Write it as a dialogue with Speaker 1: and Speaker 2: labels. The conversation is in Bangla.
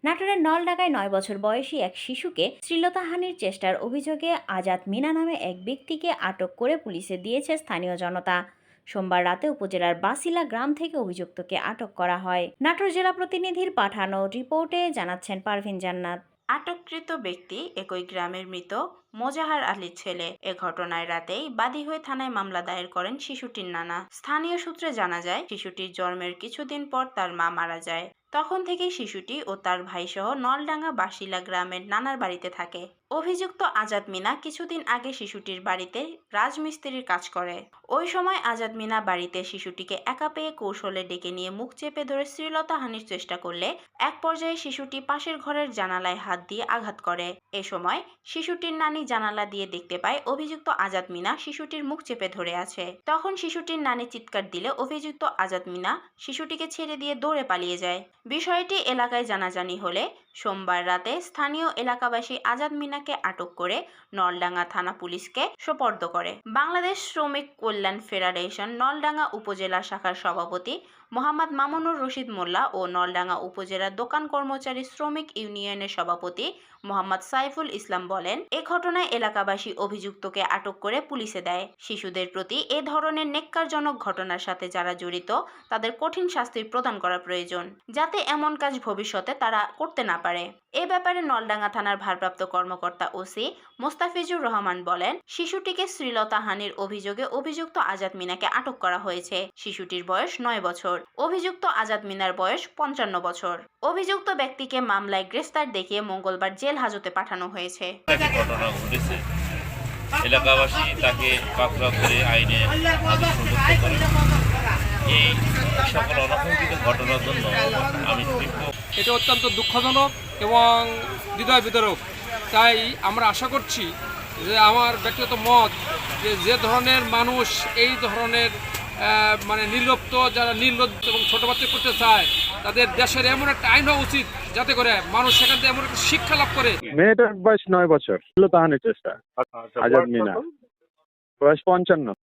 Speaker 1: নাটোরের নলডাঙ্গায় ৯ বছর বয়সী এক শিশুকে শ্লীলতাহানির চেষ্টার অভিযোগে আজাদ মিনা নামে এক ব্যক্তিকে আটক করে পুলিশে দিয়েছে স্থানীয় জনতা। সোমবার রাতে উপজেলার বাসিলা গ্রাম থেকে অভিযুক্তকে আটক করা হয়। নাটোর জেলা প্রতিনিধির পাঠানো রিপোর্টে জানাচ্ছেন পারভিন জান্নাত।
Speaker 2: আটককৃত ব্যক্তি একই গ্রামের মৃত মোজাহার আলীর ছেলে। এ ঘটনায় রাতেই বাদী হয়ে থানায় মামলা দায়ের করেন শিশুটির নানা। স্থানীয় সূত্রে জানা যায়, শিশুটির জন্মের কিছুদিন পর তার মা মারা যায়। তখন থেকেই শিশুটি ও তার ভাইসহ নলডাঙ্গা বাসিলা গ্রামের নানার বাড়িতে থাকে। অভিযুক্ত আজাদ মিনা কিছুদিন আগে শিশুটির বাড়িতে রাজমিস্ত্রির কাজ করে। ওই সময় আজাদ মিনা বাড়িতে শিশুটিকে একা পেয়ে কৌশলে ডেকে নিয়ে মুখ চেপে ধরে শ্লীলতাহানির চেষ্টা করলে এক পর্যায়ে শিশুটি পাশের ঘরের জানালায় হাত দিয়ে আঘাত করে। এ সময় শিশুটির নানি জানালা দিয়ে দেখতে পায় অভিযুক্ত আজাদ মিনা শিশুটির মুখ চেপে ধরে আছে। তখন শিশুটির নানি চিৎকার দিলে অভিযুক্ত আজাদ মিনা শিশুটিকে ছেড়ে দিয়ে দৌড়ে পালিয়ে যায়। বিষয়টি এলাকায় জানাজানি হলে সোমবার রাতে স্থানীয় এলাকাবাসী আজাদ মিনাকে আটক করে নলডাঙ্গা থানা পুলিশকে সোপর্দ করে। বাংলাদেশ শ্রমিক কল্যাণ ফেডারেশন নলডাঙ্গা উপজেলা শাখার সভাপতি মোহাম্মদ মামুনুর রশিদ মোল্লা ও নলডাঙ্গা উপজেলা দোকান কর্মচারী শ্রমিক ইউনিয়নের সভাপতি মোহাম্মদ সাইফুল ইসলাম বলেন, এ ঘটনায় এলাকাবাসী অভিযুক্তকে আটক করে পুলিশে দেয়। শিশুদের প্রতি এ ধরনের নেক্কারজনক ঘটনার সাথে যারা জড়িত তাদের কঠিন শাস্তি প্রদান করা প্রয়োজন, যাতে এমন কাজ ভবিষ্যতে তারা করতে না পারে। এ ব্যাপারে নলডাঙ্গা থানার ভারপ্রাপ্ত কর্মকর্তা ওসি মোস্তাফিজুর রহমান বলেন, শিশুটিকে শ্লীলতাহানির অভিযোগে অভিযুক্ত আজাদ মিনাকে আটক করা হয়েছে। শিশুটির বয়স ৯ বছর। অভিযুক্ত আজাদ মিনার বয়স ৫৫ বছর। অভিযুক্ত ব্যক্তিকে মামলায় গ্রেফতার দেখিয়ে মঙ্গলবার জেল হাজতে পাঠানো হয়েছে।
Speaker 3: ঘটনা ঘটেছে, এলাকাবাসী তাকে পাকড়াও করে আইনে হাজির করে। এই সকল অনাকাঙ্ক্ষিত ঘটনার জন্য আমি
Speaker 4: এটা অত্যন্ত দুঃখজনক এবং হৃদয় বিদারক। তাই আমরা আশা করছি যে আমার ব্যক্তিগত মত যে ধরনের মানুষ এই ধরনের নির্লিপ্ত, যারা নির্লজ্জ এবং ছোট বাচ্চা করতে চায়, তাদের দেশের এমন একটা আইন হওয়া উচিত যাতে করে মানুষ সেখান থেকে এমন একটা শিক্ষা লাভ করে।
Speaker 5: মেয়েটার বয়স 9 বছর, শ্লীলতাহানির চেষ্টা। আজাদ মিনা বয়স 55।